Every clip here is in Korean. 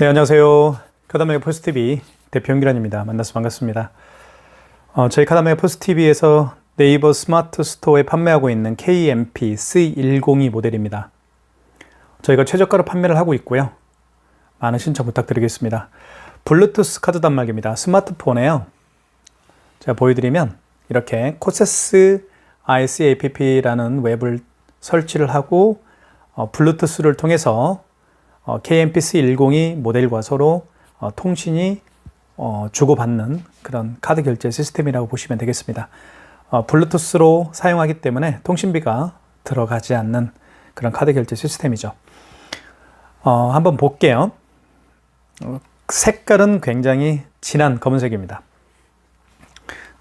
네, 안녕하세요. 카다메가 포스TV 대표 연기란입니다. 만나서 반갑습니다. 저희 카다메가 포스TV에서 네이버 스마트 스토어에 판매하고 있는 KMP C102 모델입니다. 저희가 최저가로 판매를 하고 있고요. 많은 신청 부탁드리겠습니다. 블루투스 카드 단말기입니다. 스마트폰에요. 제가 보여드리면 이렇게 코세스 ICAPP라는 웹을 설치를 하고 블루투스를 통해서 KMP-C102 모델과 서로 통신이 주고받는 그런 카드 결제 시스템이라고 보시면 되겠습니다. 블루투스로 사용하기 때문에 통신비가 들어가지 않는 그런 카드 결제 시스템이죠. 한번 볼게요. 색깔은 굉장히 진한 검은색입니다.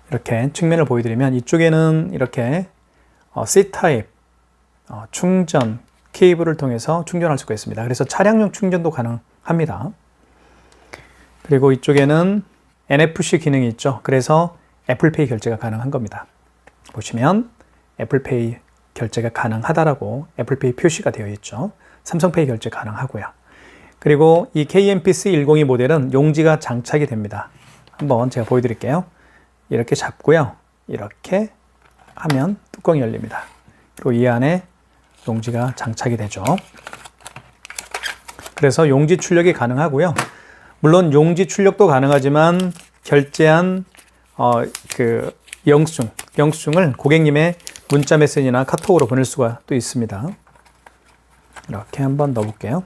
이렇게 측면을 보여드리면 이쪽에는 이렇게 C-타입 충전 케이블을 통해서 충전할 수가 있습니다. 그래서 차량용 충전도 가능합니다. 그리고 이쪽에는 NFC 기능이 있죠. 그래서 애플페이 결제가 가능한 겁니다. 보시면 애플페이 결제가 가능하다라고 애플페이 표시가 되어 있죠. 삼성페이 결제 가능하고요. 그리고 이 KMP-C102 모델은 용지가 장착이 됩니다. 한번 제가 보여드릴게요. 이렇게 잡고요. 이렇게 하면 뚜껑이 열립니다. 그리고 이 안에 용지가 장착이 되죠. 그래서 용지 출력이 가능하고요. 물론 용지 출력도 가능하지만 결제한 영수증을 고객님의 문자 메시지나 카톡으로 보낼 수가 또 있습니다. 이렇게 한번 넣어볼게요.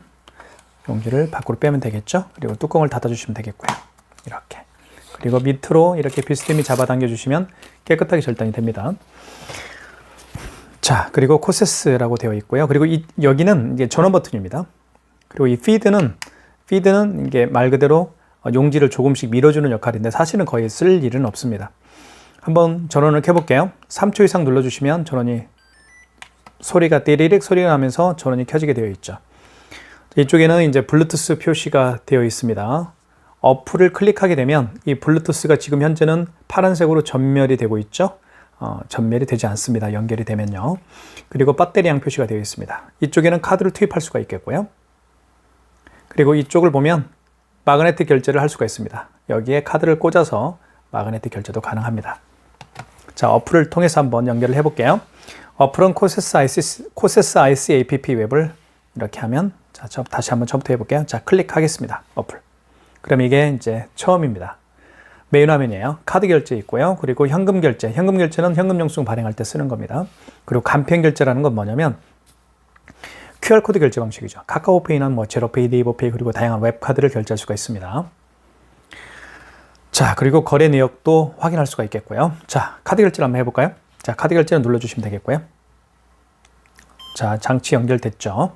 용지를 밖으로 빼면 되겠죠. 그리고 뚜껑을 닫아주시면 되겠고요. 이렇게. 그리고 밑으로 이렇게 비스듬히 잡아당겨 주시면 깨끗하게 절단이 됩니다. 자, 그리고 코세스라고 되어 있고요. 그리고 여기는 이제 전원 버튼입니다. 그리고 이 피드는 이게 말 그대로 용지를 조금씩 밀어주는 역할인데 사실은 거의 쓸 일은 없습니다. 한번 전원을 켜볼게요. 3초 이상 눌러주시면 전원이 소리가 띠리릭 소리가 나면서 전원이 켜지게 되어 있죠. 이쪽에는 이제 블루투스 표시가 되어 있습니다. 어플을 클릭하게 되면 이 블루투스가 지금 현재는 파란색으로 전멸이 되고 있죠. 전멸이 되지 않습니다. 연결이 되면요. 그리고 배터리양 표시가 되어 있습니다. 이쪽에는 카드를 투입할 수가 있겠고요. 그리고 이쪽을 보면 마그네틱 결제를 할 수가 있습니다. 여기에 카드를 꽂아서 마그네틱 결제도 가능합니다. 자, 어플을 통해서 한번 연결을 해볼게요. 어플은 코세스 ICAPP 웹을 이렇게 하면, 자, 다시 한번 처음부터 해볼게요. 자, 클릭하겠습니다. 어플. 그럼 이게 이제 처음입니다. 메인 화면이에요. 카드 결제 있고요. 그리고 현금 결제. 현금 결제는 현금 영수증 발행할 때 쓰는 겁니다. 그리고 간편 결제라는 건 뭐냐면 QR코드 결제 방식이죠. 카카오페이나 제로페이, 네이버페이 그리고 다양한 웹카드를 결제할 수가 있습니다. 자, 그리고 거래 내역도 확인할 수가 있겠고요. 자, 카드 결제를 한번 해볼까요? 자, 카드 결제를 눌러주시면 되겠고요. 자, 장치 연결됐죠.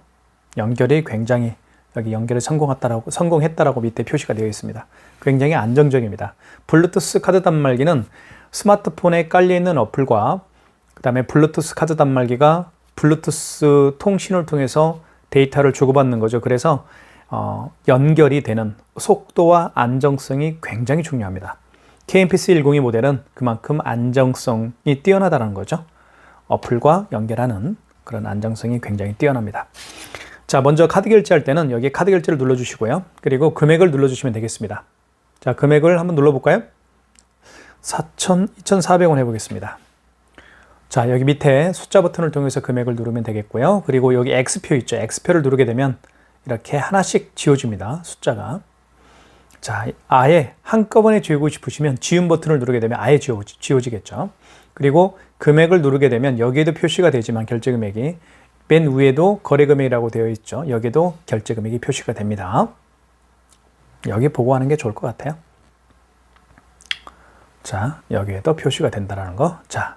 연결이 굉장히 여기 연결에 성공했다라고 밑에 표시가 되어 있습니다. 굉장히 안정적입니다. 블루투스 카드 단말기는 스마트폰에 깔려있는 어플과 그 다음에 블루투스 카드 단말기가 블루투스 통신을 통해서 데이터를 주고받는 거죠. 그래서 연결이 되는 속도와 안정성이 굉장히 중요합니다. KMP-C102 모델은 그만큼 안정성이 뛰어나다는 거죠. 어플과 연결하는 그런 안정성이 굉장히 뛰어납니다. 자, 먼저 카드 결제할 때는 여기 카드 결제를 눌러주시고요. 그리고 금액을 눌러주시면 되겠습니다. 자, 금액을 한번 눌러볼까요? 2,400원 해보겠습니다. 자, 여기 밑에 숫자 버튼을 통해서 금액을 누르면 되겠고요. 그리고 여기 X표 있죠. X표를 누르게 되면 이렇게 하나씩 지워집니다. 숫자가. 자, 아예 한꺼번에 지우고 싶으시면 지운 버튼을 누르게 되면 아예 지워지겠죠. 그리고 금액을 누르게 되면 여기에도 표시가 되지만 결제 금액이 맨 위에도 거래 금액이라고 되어 있죠. 여기도 결제 금액이 표시가 됩니다. 여기 보고 하는 게 좋을 것 같아요. 자, 여기에도 표시가 된다는 거. 자,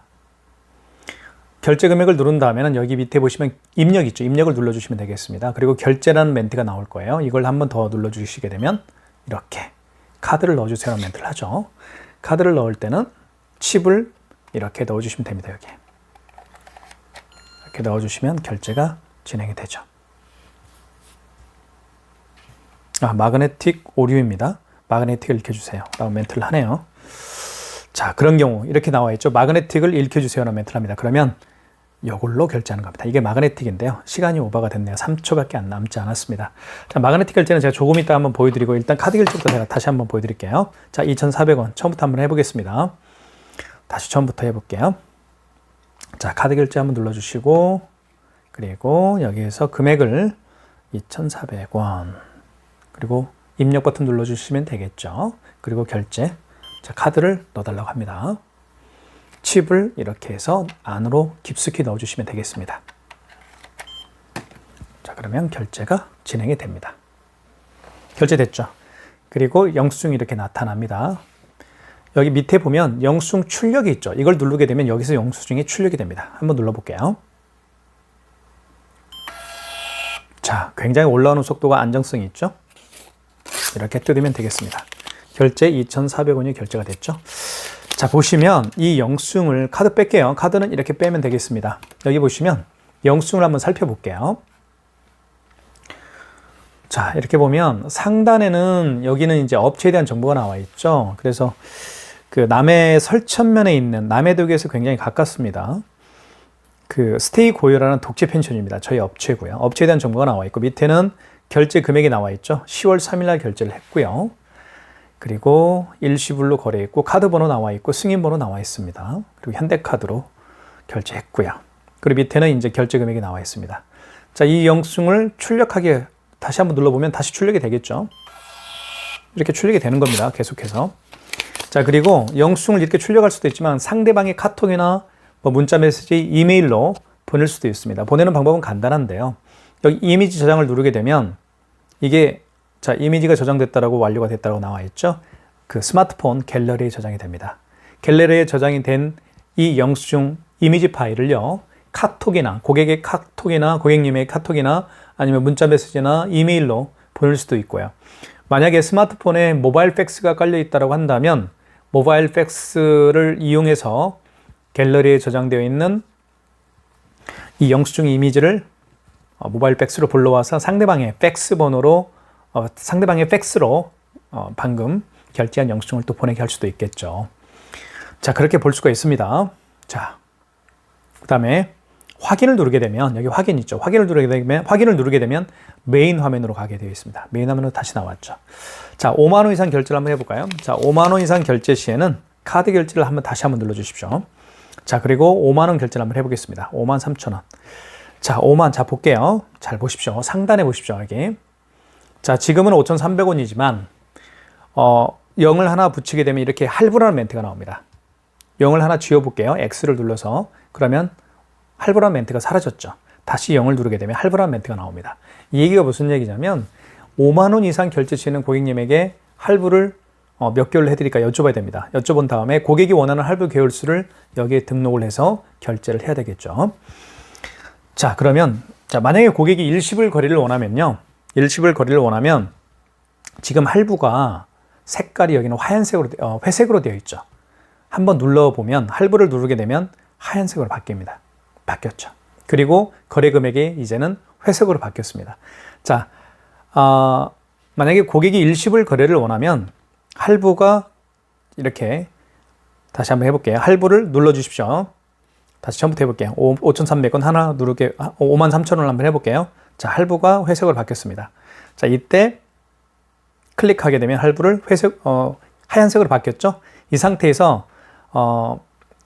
결제 금액을 누른 다음에는 여기 밑에 보시면 입력 있죠. 입력을 눌러주시면 되겠습니다. 그리고 결제라는 멘트가 나올 거예요. 이걸 한번 더 눌러주시게 되면 이렇게 카드를 넣어주세요 라는 멘트를 하죠. 카드를 넣을 때는 칩을 이렇게 넣어주시면 됩니다. 여기. 이렇게 넣어주시면 결제가 진행이 되죠. 마그네틱 오류입니다. 마그네틱을 읽혀주세요 라고 멘트를 하네요. 자, 그런 경우 이렇게 나와 있죠. 마그네틱을 읽혀주세요 라는 멘트를 합니다. 그러면 이걸로 결제하는 겁니다. 이게 마그네틱인데요. 시간이 오버가 됐네요. 3초밖에 남지 않았습니다. 자, 마그네틱 결제는 제가 조금 이따 한번 보여드리고 일단 카드 결제부터 제가 다시 한번 보여드릴게요. 자, 2,400원 처음부터 한번 해보겠습니다. 다시 처음부터 해볼게요. 자, 카드 결제 한번 눌러주시고 그리고 여기에서 금액을 2,400원 그리고 입력 버튼 눌러주시면 되겠죠. 그리고 결제. 자, 카드를 넣어달라고 합니다. 칩을 이렇게 해서 안으로 깊숙이 넣어주시면 되겠습니다. 자, 그러면 결제가 진행이 됩니다. 결제됐죠. 그리고 영수증이 이렇게 나타납니다. 여기 밑에 보면 영수증 출력이 있죠. 이걸 누르게 되면 여기서 영수증이 출력이 됩니다. 한번 눌러볼게요. 자, 굉장히 올라오는 속도가 안정성이 있죠. 이렇게 뜯으면 되겠습니다. 결제 2,400원이 결제가 됐죠. 자, 보시면 이 영수증을 카드 뺄게요. 카드는 이렇게 빼면 되겠습니다. 여기 보시면 영수증을 한번 살펴볼게요. 자, 이렇게 보면 상단에는 여기는 이제 업체에 대한 정보가 나와 있죠. 그래서 그 남해 설천면에 있는 남해도에서 굉장히 가깝습니다. 그 스테이 고요라는 독재 펜션입니다. 저희 업체고요. 업체에 대한 정보가 나와 있고 밑에는 결제 금액이 나와 있죠. 10월 3일 날 결제를 했고요. 그리고 일시불로 거래했고 카드 번호 나와 있고 승인 번호 나와 있습니다. 그리고 현대카드로 결제했고요. 그리고 밑에는 이제 결제 금액이 나와 있습니다. 자, 이 영수증을 출력하게 다시 한번 눌러보면 다시 출력이 되겠죠. 이렇게 출력이 되는 겁니다. 계속해서. 자, 그리고 영수증을 이렇게 출력할 수도 있지만 상대방의 카톡이나 뭐 문자 메시지, 이메일로 보낼 수도 있습니다. 보내는 방법은 간단한데요. 여기 이미지 저장을 누르게 되면 이게 자, 이미지가 저장됐다라고 완료가 됐다고 나와 있죠. 그 스마트폰 갤러리에 저장이 됩니다. 갤러리에 저장이 된 이 영수증 이미지 파일을요. 카톡이나 고객의 카톡이나 고객님의 카톡이나 아니면 문자 메시지나 이메일로 보낼 수도 있고요. 만약에 스마트폰에 모바일 팩스가 깔려 있다고 한다면 모바일 팩스를 이용해서 갤러리에 저장되어 있는 이 영수증 이미지를 모바일 팩스로 불러와서 상대방의 팩스 번호로 상대방의 팩스로 방금 결제한 영수증을 또 보내게 할 수도 있겠죠. 자, 그렇게 볼 수가 있습니다. 자, 그 다음에 확인을 누르게 되면 여기 확인 있죠. 확인을 누르게 되면 메인 화면으로 가게 되어 있습니다. 메인 화면으로 다시 나왔죠. 자, 5만 원 이상 결제를 한번 해볼까요? 자, 5만 원 이상 결제 시에는 카드 결제를 다시 한번 눌러주십시오. 자, 그리고 5만 원 결제를 한번 해보겠습니다. 5만 3천 원. 자, 5만, 자, 볼게요. 잘 보십시오. 상단에 보십시오. 여기. 자, 지금은 5,300원이지만 0을 하나 붙이게 되면 이렇게 할부라는 멘트가 나옵니다. 0을 하나 지워볼게요. X를 눌러서. 그러면 할부라는 멘트가 사라졌죠. 다시 0을 누르게 되면 할부라는 멘트가 나옵니다. 이 얘기가 무슨 얘기냐면 5만 원 이상 결제 시에는 고객님에게 할부를 몇 개월로 해드릴까 여쭤봐야 됩니다. 여쭤본 다음에 고객이 원하는 할부 개월수를 여기에 등록을 해서 결제를 해야 되겠죠. 자, 그러면 만약에 고객이 일시불 거래를 원하면요. 일시불 거래를 원하면 지금 할부가 색깔이 여기는 하얀색으로 회색으로 되어 있죠. 한번 눌러보면 할부를 누르게 되면 하얀색으로 바뀌었죠. 그리고 거래 금액이 이제는 회색으로 바뀌었습니다. 자, 만약에 고객이 일시불 거래를 원하면 할부가 이렇게 다시 한번 해볼게요. 할부를 눌러주십시오. 다시 처음부터 해볼게요. 5,300원 하나 누르게 53,000원을 한번 해볼게요. 자, 할부가 회색으로 바뀌었습니다. 자, 이때 클릭하게 되면 할부를 하얀색으로 바뀌었죠. 이 상태에서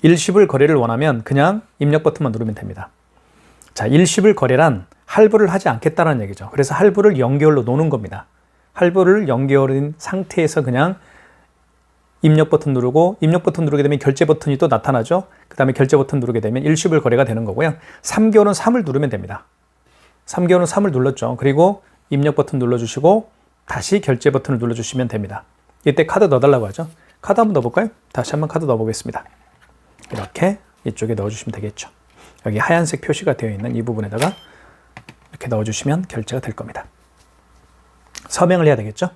일시불 거래를 원하면 그냥 입력 버튼만 누르면 됩니다. 자, 일시불 거래란 할부를 하지 않겠다는 얘기죠. 그래서 할부를 0개월로 노는 겁니다. 할부를 0개월인 상태에서 그냥 입력 버튼 누르고 입력 버튼 누르게 되면 결제 버튼이 또 나타나죠. 그 다음에 결제 버튼 누르게 되면 일시불 거래가 되는 거고요. 3개월은 3을 누르면 됩니다. 3개월은 3을 눌렀죠. 그리고 입력 버튼 눌러주시고 다시 결제 버튼을 눌러주시면 됩니다. 이때 카드 넣어달라고 하죠. 카드 한번 넣어볼까요? 다시 한번 카드 넣어보겠습니다. 이렇게 이쪽에 넣어주시면 되겠죠. 여기 하얀색 표시가 되어 있는 이 부분에다가 이렇게 넣어주시면 결제가 될 겁니다. 서명을 해야 되겠죠.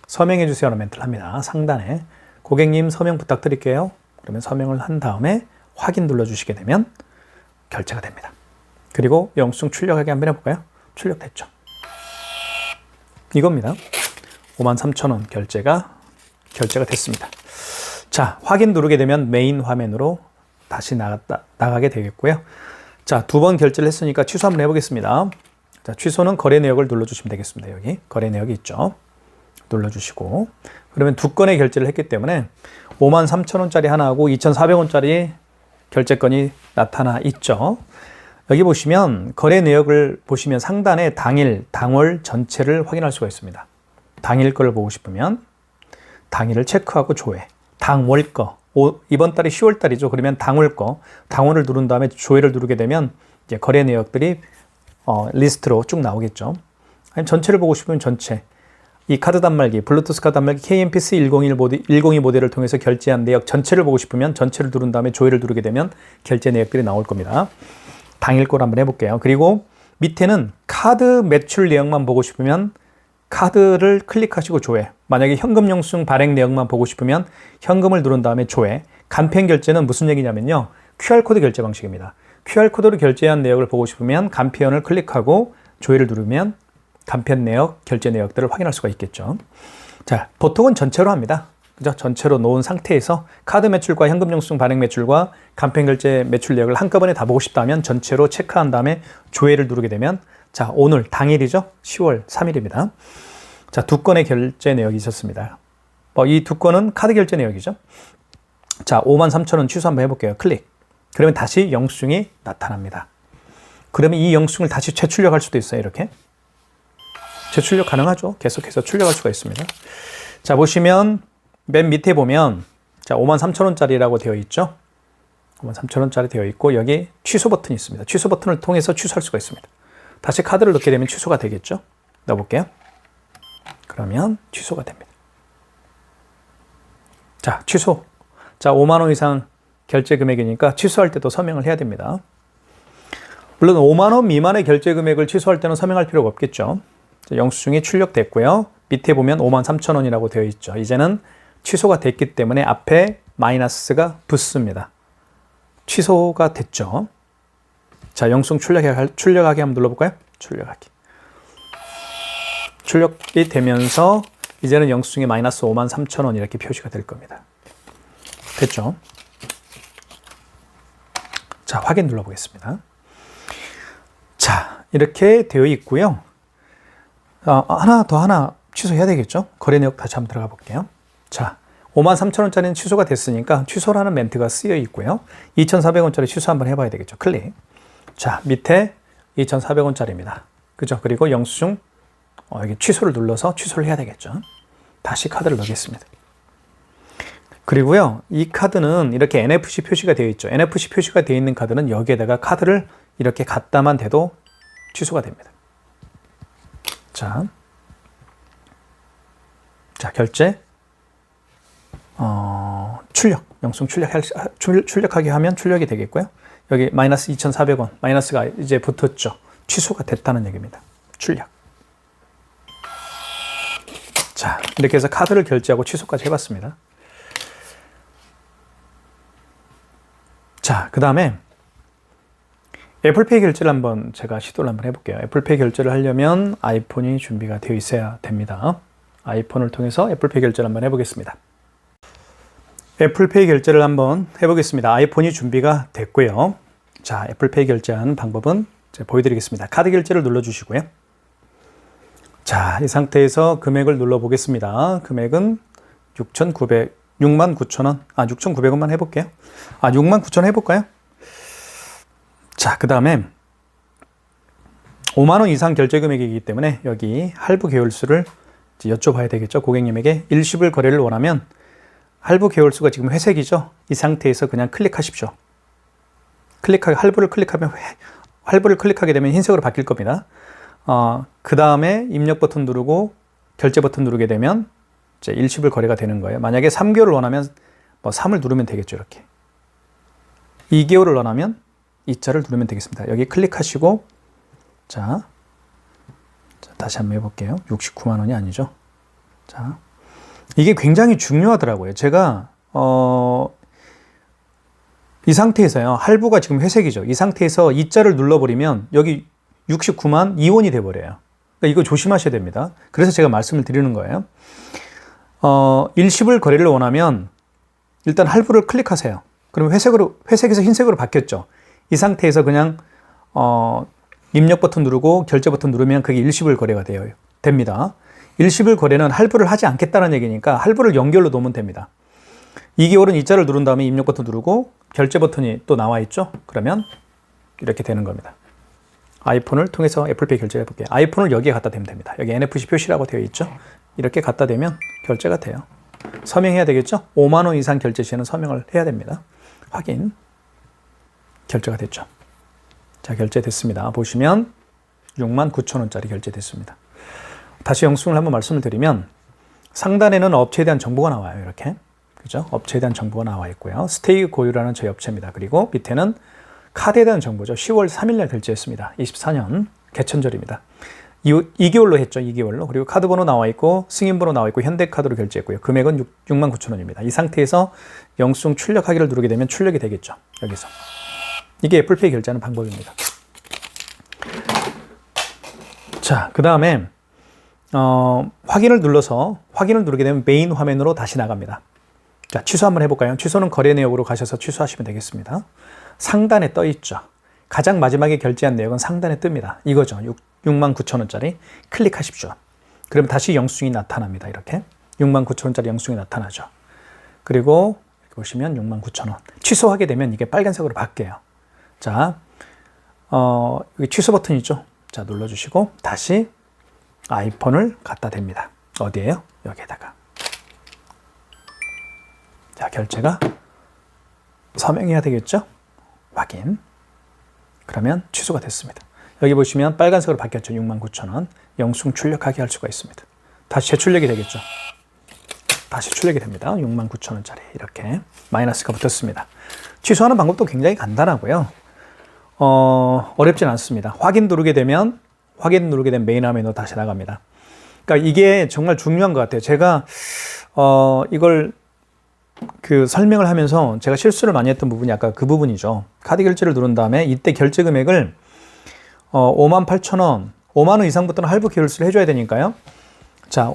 서명해 주세요라는 멘트를 합니다. 상단에 고객님 서명 부탁드릴게요. 그러면 서명을 한 다음에 확인 눌러주시게 되면 결제가 됩니다. 그리고 영수증 출력하게 한번 해볼까요? 출력됐죠. 이겁니다. 53,000원 결제가 됐습니다. 자, 확인 누르게 되면 메인 화면으로 다시 나가게 되겠고요. 자, 2번 결제를 했으니까 취소 한번 해보겠습니다. 자, 취소는 거래 내역을 눌러주시면 되겠습니다. 여기 거래 내역이 있죠. 눌러주시고, 그러면 2건의 결제를 했기 때문에 53,000원짜리 하나하고 2,400원짜리 결제건이 나타나 있죠. 여기 보시면 거래 내역을 보시면 상단에 당일, 당월 전체를 확인할 수가 있습니다. 당일 거를 보고 싶으면 당일을 체크하고 조회. 당월 거. 이번 달이 10월 달이죠. 그러면 당월 거. 당월을 누른 다음에 조회를 누르게 되면 이제 거래 내역들이 리스트로 쭉 나오겠죠. 아니면 전체를 보고 싶으면 전체. 이 카드 단말기, 블루투스 카드 단말기 KMPC 102 모델을 통해서 결제한 내역 전체를 보고 싶으면 전체를 누른 다음에 조회를 누르게 되면 결제 내역들이 나올 겁니다. 당일 걸 한번 해볼게요. 그리고 밑에는 카드 매출 내역만 보고 싶으면 카드를 클릭하시고 조회. 만약에 현금 영수증 발행 내역만 보고 싶으면 현금을 누른 다음에 조회. 간편 결제는 무슨 얘기냐면요. QR코드 결제 방식입니다. QR코드로 결제한 내역을 보고 싶으면 간편을 클릭하고 조회를 누르면 간편 내역, 결제 내역들을 확인할 수가 있겠죠. 자, 보통은 전체로 합니다. 그죠? 전체로 놓은 상태에서 카드 매출과 현금 영수증 발행 매출과 간편 결제 매출 내역을 한꺼번에 다 보고 싶다면 전체로 체크한 다음에 조회를 누르게 되면 자, 오늘 당일이죠. 10월 3일입니다. 자, 2건의 결제 내역이 있었습니다. 이 2건은 카드 결제 내역이죠. 자, 53,000원 취소 한번 해볼게요. 클릭. 그러면 다시 영수증이 나타납니다. 그러면 이 영수증을 다시 재출력할 수도 있어요. 이렇게. 재출력 가능하죠. 계속해서 출력할 수가 있습니다. 자, 보시면 맨 밑에 보면 자, 53,000원짜리라고 되어 있죠. 53,000원짜리 되어 있고 여기 취소 버튼이 있습니다. 취소 버튼을 통해서 취소할 수가 있습니다. 다시 카드를 넣게 되면 취소가 되겠죠. 넣어볼게요. 그러면 취소가 됩니다. 자, 취소. 자, 5만 원 이상 결제 금액이니까 취소할 때도 서명을 해야 됩니다. 물론 5만 원 미만의 결제 금액을 취소할 때는 서명할 필요가 없겠죠. 영수증이 출력됐고요. 밑에 보면 53,000원이라고 되어 있죠. 이제는 취소가 됐기 때문에 앞에 마이너스가 붙습니다. 취소가 됐죠. 자, 영수증 출력하기 한번 눌러볼까요? 출력하기. 출력이 되면서 이제는 영수증에 마이너스 53,000원 이렇게 표시가 될 겁니다. 됐죠? 자, 확인 눌러보겠습니다. 자, 이렇게 되어 있고요. 하나 취소해야 되겠죠? 거래 내역 다시 한번 들어가 볼게요. 자, 53,000원짜리는 취소가 됐으니까 취소라는 멘트가 쓰여 있고요. 2,400원짜리 취소 한번 해봐야 되겠죠? 클릭. 자, 밑에 2,400원짜리입니다. 그죠? 그리고 영수증 여기 취소를 눌러서 취소를 해야 되겠죠? 다시 카드를 넣겠습니다. 그리고요, 이 카드는 이렇게 NFC 표시가 되어 있죠. NFC 표시가 되어 있는 카드는 여기에다가 카드를 이렇게 갖다만 대도 취소가 됩니다. 자, 결제, 출력, 영수증 출력하게 하면 출력이 되겠고요. 여기 마이너스 2,400원, 마이너스가 이제 붙었죠. 취소가 됐다는 얘기입니다. 출력. 자, 이렇게 해서 카드를 결제하고 취소까지 해봤습니다. 자, 그 다음에 애플페이 결제를 제가 시도를 한번 해볼게요. 애플페이 결제를 하려면 아이폰이 준비가 되어 있어야 됩니다. 아이폰을 통해서 애플페이 결제를 한번 해보겠습니다. 애플페이 결제를 한번 해보겠습니다. 아이폰이 준비가 됐고요. 자, 애플페이 결제하는 방법은 제가 보여드리겠습니다. 카드 결제를 눌러주시고요. 자, 이 상태에서 금액을 눌러보겠습니다. 금액은 69,000원, 6,900원만 해볼게요. 69,000원 해볼까요? 자, 그 다음에 5만원 이상 결제 금액이기 때문에 여기 할부 계열수를 여쭤봐야 되겠죠. 고객님에게 일시불 거래를 원하면 할부 계열수가 지금 회색이죠. 이 상태에서 그냥 클릭하십시오. 할부를 클릭하게 되면 흰색으로 바뀔 겁니다. 그 다음에 입력 버튼 누르고 결제 버튼 누르게 되면 이제 일시불 거래가 되는 거예요. 만약에 3개월을 원하면 3을 누르면 되겠죠. 이렇게 2개월을 원하면 2자를 누르면 되겠습니다. 여기 클릭하시고 자, 다시 한번 해볼게요. 69만 원이 아니죠. 자, 이게 굉장히 중요하더라고요. 제가 이 상태에서요. 할부가 지금 회색이죠. 이 상태에서 2자를 눌러버리면 여기 69만 2원이 돼버려요. 그러니까 이거 조심하셔야 됩니다. 그래서 제가 말씀을 드리는 거예요. 일시불 거래를 원하면 일단 할부를 클릭하세요. 그럼 회색에서 흰색으로 바뀌었죠. 이 상태에서 그냥 입력 버튼 누르고 결제 버튼 누르면 그게 일시불 거래가 됩니다. 일시불 거래는 할부를 하지 않겠다는 얘기니까 할부를 연결로 놓으면 됩니다. 2개월은 이자를 누른 다음에 입력 버튼 누르고 결제 버튼이 또 나와 있죠. 그러면 이렇게 되는 겁니다. 아이폰을 통해서 애플페이 결제를 해볼게요. 아이폰을 여기에 갖다 대면 됩니다. 여기 NFC 표시라고 되어 있죠. 이렇게 갖다 대면 결제가 돼요. 서명해야 되겠죠. 5만 원 이상 결제 시에는 서명을 해야 됩니다. 확인. 결제가 됐죠. 자, 결제됐습니다. 보시면 69,000원짜리 결제됐습니다. 다시 영수증을 한번 말씀을 드리면 상단에는 업체에 대한 정보가 나와요. 이렇게. 그죠? 업체에 대한 정보가 나와 있고요. 스테이 고유라는 저희 업체입니다. 그리고 밑에는 카드에 대한 정보죠. 10월 3일날 결제했습니다. 24년 개천절입니다. 2개월로 했죠. 2개월로. 그리고 카드 번호 나와 있고 승인번호 나와 있고 현대카드로 결제했고요. 금액은 69,000원입니다. 이 상태에서 영수증 출력하기를 누르게 되면 출력이 되겠죠. 여기서. 이게 애플페이 결제하는 방법입니다. 자, 그 다음에 확인을 누르게 되면 메인 화면으로 다시 나갑니다. 자, 취소 한번 해볼까요? 취소는 거래 내역으로 가셔서 취소하시면 되겠습니다. 상단에 떠 있죠. 가장 마지막에 결제한 내역은 상단에 뜹니다. 이거죠. 69,000원짜리 클릭하십시오. 그러면 다시 영수증이 나타납니다. 이렇게 69,000원짜리 영수증이 나타나죠. 그리고 이렇게 보시면 69,000원. 취소하게 되면 이게 빨간색으로 바뀌어요. 자, 여기 취소 버튼 있죠. 자, 눌러주시고 다시 아이폰을 갖다 댑니다. 어디에요? 여기에다가. 자, 결제가 서명해야 되겠죠? 확인. 그러면 취소가 됐습니다. 여기 보시면 빨간색으로 바뀌었죠. 69,000원. 영수증 출력하게 할 수가 있습니다. 다시 재출력이 되겠죠. 다시 출력이 됩니다. 69,000원짜리 이렇게 마이너스가 붙었습니다. 취소하는 방법도 굉장히 간단하고요. 어렵진 않습니다. 확인 누르게 되면 메인 화면으로 다시 나갑니다. 그러니까 이게 정말 중요한 것 같아요. 제가 이걸 설명을 하면서 제가 실수를 많이 했던 부분이 아까 그 부분이죠. 카드 결제를 누른 다음에 이때 결제 금액을 58,000원, 5만 원 이상부터는 할부 계율서를 해줘야 되니까요. 자,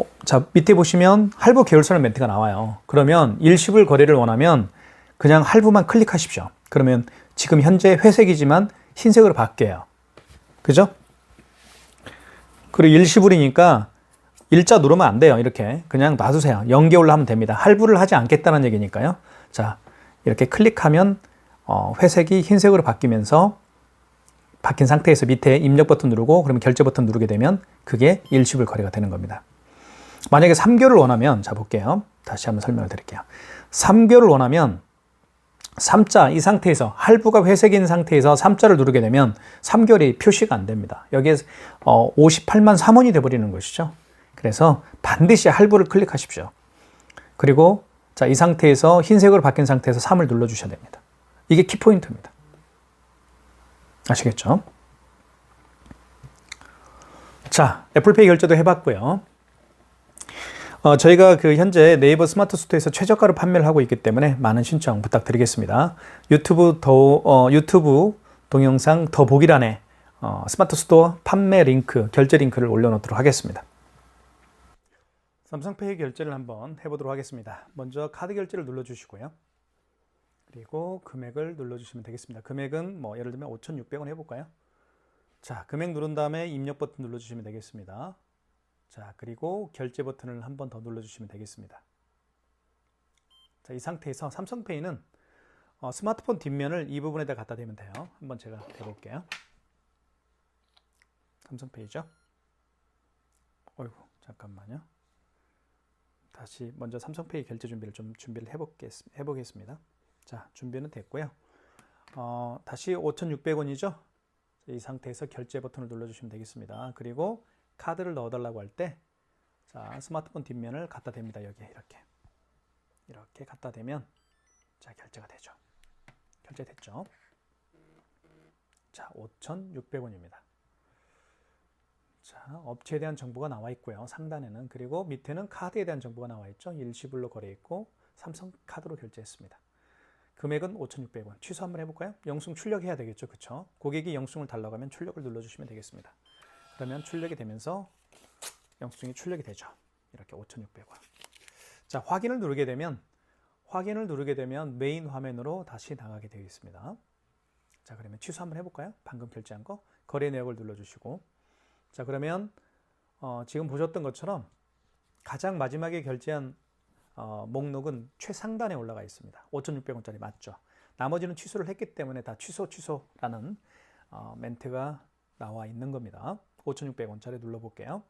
밑에 보시면 할부 계율서라는 멘트가 나와요. 그러면 일시불 거래를 원하면 그냥 할부만 클릭하십시오. 그러면 지금 현재 회색이지만 흰색으로 바뀌어요. 그죠? 그리고 일시불이니까 일자 누르면 안 돼요. 이렇게 그냥 놔두세요. 연계올로 하면 됩니다. 할부를 하지 않겠다는 얘기니까요. 자, 이렇게 클릭하면 회색이 흰색으로 바뀌면서 바뀐 상태에서 밑에 입력 버튼 누르고 그러면 결제 버튼 누르게 되면 그게 일시불 거래가 되는 겁니다. 만약에 3개월을 원하면 자 볼게요. 다시 한번 설명을 드릴게요. 3개월을 원하면 3자 이 상태에서 할부가 회색인 상태에서 3자를 누르게 되면 3개월이 표시가 안 됩니다. 여기에 58만 3원이 돼버리는 것이죠. 그래서 반드시 할부를 클릭하십시오. 그리고 자, 이 상태에서 흰색으로 바뀐 상태에서 3을 눌러주셔야 됩니다. 이게 키포인트입니다. 아시겠죠? 자, 애플페이 결제도 해봤고요. 저희가 현재 네이버 스마트 스토어에서 최저가로 판매를 하고 있기 때문에 많은 신청 부탁드리겠습니다. 유튜브 동영상 더보기란에 스마트 스토어 판매 링크, 결제 링크를 올려놓도록 하겠습니다. 삼성페이 결제를 한번 해보도록 하겠습니다. 먼저 카드 결제를 눌러주시고요. 그리고 금액을 눌러주시면 되겠습니다. 금액은 예를 들면 5,600원 해볼까요? 자, 금액 누른 다음에 입력 버튼 눌러주시면 되겠습니다. 자, 그리고 결제 버튼을 한 번 더 눌러주시면 되겠습니다. 자, 이 상태에서 삼성페이는 스마트폰 뒷면을 이 부분에다 갖다 대면 돼요. 한번 제가 대볼게요. 삼성페이죠. 어이구, 잠깐만요. 다시 먼저 삼성페이 결제 준비를 해보겠습니다. 자, 준비는 됐고요. 다시 5,600원이죠. 이 상태에서 결제 버튼을 눌러주시면 되겠습니다. 그리고 카드를 넣어달라고 할 때, 자, 스마트폰 뒷면을 갖다 댑니다. 여기에 이렇게 갖다 대면, 자, 결제가 되죠. 결제됐죠. 자, 5,600원입니다. 자, 업체에 대한 정보가 나와 있고요. 상단에는. 그리고 밑에는 카드에 대한 정보가 나와 있죠. 일시불로 거래했고 삼성카드로 결제했습니다. 금액은 5,600원. 취소 한번 해볼까요? 영수증 출력해야 되겠죠. 그쵸? 고객이 영수증을 달라고 하면 출력을 눌러주시면 되겠습니다. 그러면 출력이 되면서 영수증이 출력이 되죠. 이렇게 5,600원. 자, 확인을 누르게 되면 메인 화면으로 다시 나가게 되어 있습니다. 자, 그러면 취소 한번 해볼까요? 방금 결제한 거. 거래 내역을 눌러주시고. 자, 그러면 지금 보셨던 것처럼 가장 마지막에 결제한 목록은 최상단에 올라가 있습니다. 5,600원짜리 맞죠? 나머지는 취소를 했기 때문에 다 취소라는 멘트가 나와 있는 겁니다. 5,600원짜리 눌러볼게요.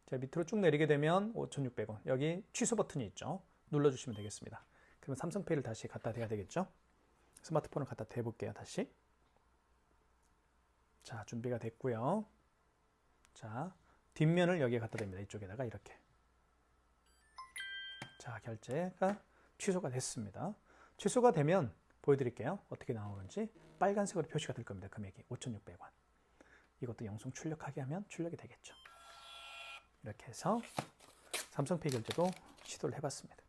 자, 밑으로 쭉 내리게 되면 5,600원. 여기 취소 버튼이 있죠. 눌러주시면 되겠습니다. 그러면 삼성페이를 다시 갖다 대야 되겠죠? 스마트폰을 갖다 대볼게요. 다시. 자, 준비가 됐고요. 자, 뒷면을 여기에 갖다 댑니다. 이쪽에다가 이렇게. 자, 결제가 취소가 됐습니다. 취소가 되면 보여드릴게요. 어떻게 나오는지. 빨간색으로 표시가 될 겁니다. 금액이 5,600원. 이것도 영송 출력하게 하면 출력이 되겠죠. 이렇게 해서 삼성페이 결제도 시도를 해봤습니다.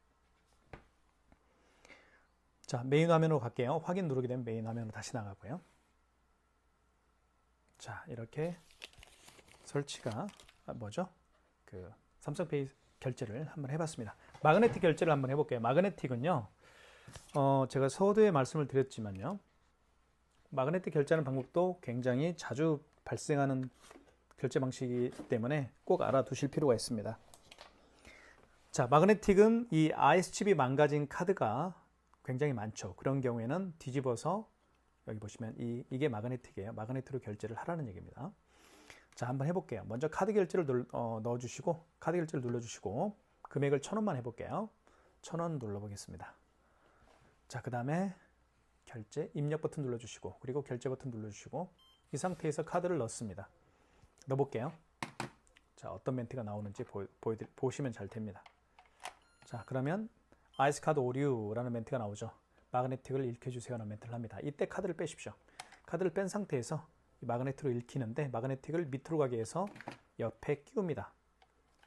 자, 메인 화면으로 갈게요. 확인 누르게 되면 메인 화면으로 다시 나가고요. 자, 이렇게 설치가 뭐죠? 그 삼성페이 결제를 한번 해봤습니다. 마그네틱 결제를 한번 해볼게요. 마그네틱은요, 제가 서두에 말씀을 드렸지만요, 마그네틱 결제하는 방법도 굉장히 자주 발생하는 결제 방식이기 때문에 꼭 알아두실 필요가 있습니다. 자, 마그네틱은 이 RS칩이 망가진 카드가 굉장히 많죠. 그런 경우에는 뒤집어서 여기 보시면 이게 마그네틱이에요. 마그네틱으로 결제를 하라는 얘기입니다. 자, 한번 해볼게요. 먼저 카드 결제를 넣어주시고, 카드 결제를 눌러주시고, 금액을 1,000원만 해볼게요. 1,000원 눌러보겠습니다. 자, 그 다음에 결제, 입력 버튼 눌러주시고, 그리고 결제 버튼 눌러주시고, 이 상태에서 카드를 넣습니다. 넣어볼게요. 자, 어떤 멘트가 나오는지 보시면 잘 됩니다. 자, 그러면 아이스카드 오류라는 멘트가 나오죠. 마그네틱을 읽혀주세요 라는 멘트를 합니다. 이때 카드를 빼십시오. 카드를 뺀 상태에서 이 마그네틱으로 읽히는데 마그네틱을 밑으로 가게 해서 옆에 끼웁니다.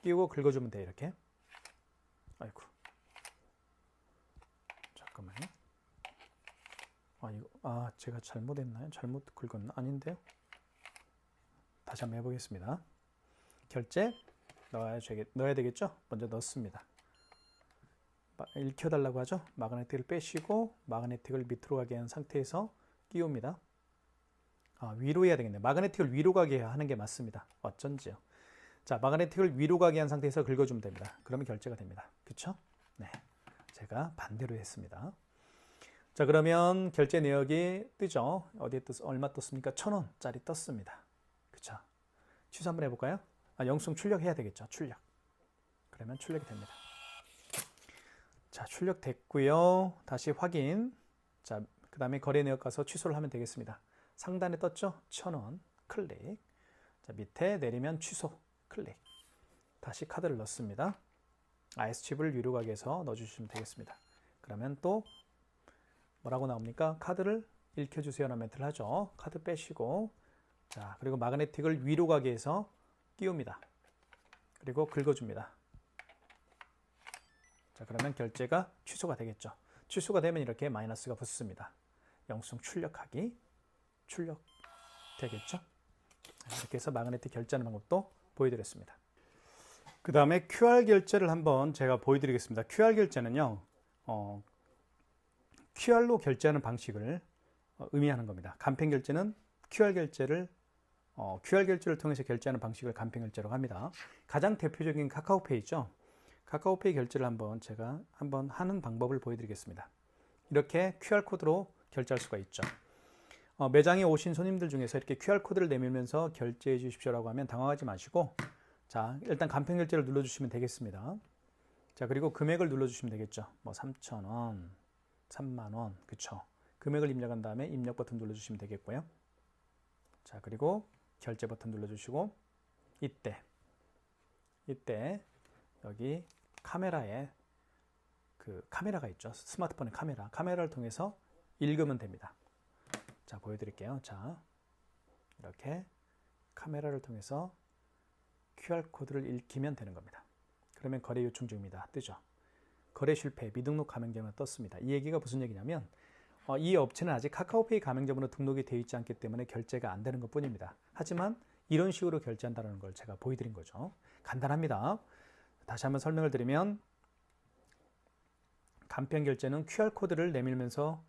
끼우고 긁어주면 돼요. 이렇게. 아이고. 잠깐만요. 제가 잘못했나요? 잘못 긁었나? 아닌데요? 다시 한번 해보겠습니다. 결제 넣어야 되겠죠? 먼저 넣습니다. 읽혀달라고 하죠? 마그네틱을 빼시고 마그네틱을 밑으로 가게 한 상태에서 끼웁니다. 위로 해야 되겠네요. 마그네틱을 위로 가게 하는 게 맞습니다. 어쩐지요. 자, 마그네틱을 위로 가게 한 상태에서 긁어주면 됩니다. 그러면 결제가 됩니다. 그쵸? 네. 제가 반대로 했습니다. 자, 그러면 결제 내역이 뜨죠? 어디에 얼마 떴습니까? 1,000원짜리 떴습니다. 그쵸? 취소 한번 해볼까요? 영수증 출력해야 되겠죠? 출력. 그러면 출력이 됩니다. 자, 출력됐고요. 다시 확인. 자, 그 다음에 거래 내역 가서 취소를 하면 되겠습니다. 상단에 떴죠? 1,000원 클릭. 자, 밑에 내리면 취소 클릭. 다시 카드를 넣습니다. RS칩을 위로 가게 해서 넣어주시면 되겠습니다. 그러면 또 뭐라고 나옵니까? 카드를 읽혀주세요 라는 멘트를 하죠. 카드 빼시고, 자, 그리고 마그네틱을 위로 가게 해서 끼웁니다. 그리고 긁어줍니다. 자, 그러면 결제가 취소가 되겠죠. 취소가 되면 이렇게 마이너스가 붙습니다. 영수증 출력하기. 출력 되겠죠. 이렇게 해서 마그네틱 결제하는 방법도 보여드렸습니다. 그 다음에 QR 결제를 한번 제가 보여드리겠습니다. QR 결제는요, QR로 결제하는 방식을 의미하는 겁니다. 간편 결제는 QR 결제를 통해서 결제하는 방식을 간편 결제라고 합니다. 가장 대표적인 카카오페이죠. 카카오페이 결제를 제가 한번 하는 방법을 보여드리겠습니다. 이렇게 QR코드로 결제할 수가 있죠. 매장에 오신 손님들 중에서 이렇게 QR코드를 내밀면서 결제해 주십시오라고 하면 당황하지 마시고, 자, 일단 간편 결제를 눌러주시면 되겠습니다. 자, 그리고 금액을 눌러주시면 되겠죠. 뭐 3,000원, 3만원, 그쵸. 금액을 입력한 다음에 입력 버튼 눌러주시면 되겠고요. 자, 그리고 결제 버튼 눌러주시고, 이때 여기 카메라에 카메라가 있죠. 스마트폰의 카메라를 통해서 읽으면 됩니다. 자, 보여드릴게요. 자, 이렇게 카메라를 통해서 QR코드를 읽히면 되는 겁니다. 그러면 거래 요청 중입니다. 뜨죠. 거래 실패, 미등록 가맹점으로 떴습니다. 이 얘기가 무슨 얘기냐면, 이 업체는 아직 카카오페이 가맹점으로 등록이 되어 있지 않기 때문에 결제가 안 되는 것 뿐입니다. 하지만 이런 식으로 결제한다는 걸 제가 보여드린 거죠. 간단합니다. 다시 한번 설명을 드리면, 간편 결제는 QR코드를 내밀면서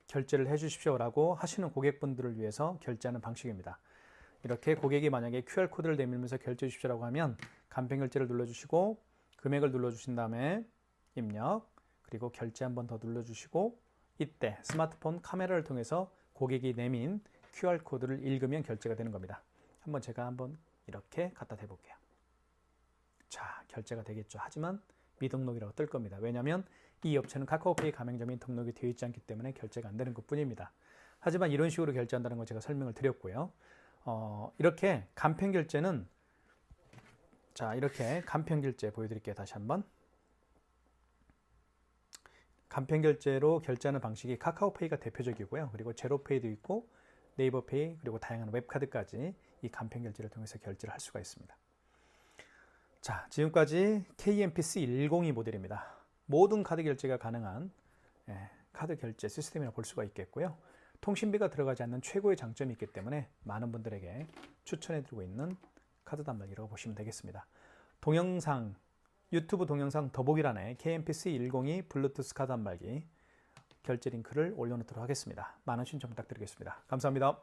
결제를 해 주십시오라고 하시는 고객분들을 위해서 결제하는 방식입니다. 이렇게 고객이 만약에 QR코드를 내밀면서 결제해 주십시오라고 하면 간편결제를 눌러주시고 금액을 눌러주신 다음에 입력, 그리고 결제 한 번 더 눌러주시고 이때 스마트폰 카메라를 통해서 고객이 내민 QR코드를 읽으면 결제가 되는 겁니다. 제가 한번 이렇게 갖다 대볼게요. 자, 결제가 되겠죠. 하지만 미등록이라고 뜰 겁니다. 왜냐하면 이 업체는 카카오페이 가맹점이 등록이 되어 있지 않기 때문에 결제가 안 되는 것 뿐입니다. 하지만 이런 식으로 결제한다는 거 제가 설명을 드렸고요. 이렇게 간편결제는, 자, 이렇게 간편결제 보여드릴게요. 다시 한번. 간편결제로 결제하는 방식이 카카오페이가 대표적이고요. 그리고 제로페이도 있고 네이버페이, 그리고 다양한 웹카드까지 이 간편결제를 통해서 결제를 할 수가 있습니다. 자, 지금까지 KMPC102 모델입니다. 모든 카드 결제가 가능한 카드 결제 시스템이라고 볼 수가 있겠고요. 통신비가 들어가지 않는 최고의 장점이 있기 때문에 많은 분들에게 추천해드리고 있는 카드 단말기라고 보시면 되겠습니다. 동영상, 유튜브 동영상 더보기란에 KMPC102 블루투스 카드 단말기 결제 링크를 올려놓도록 하겠습니다. 많은 신청 부탁드리겠습니다. 감사합니다.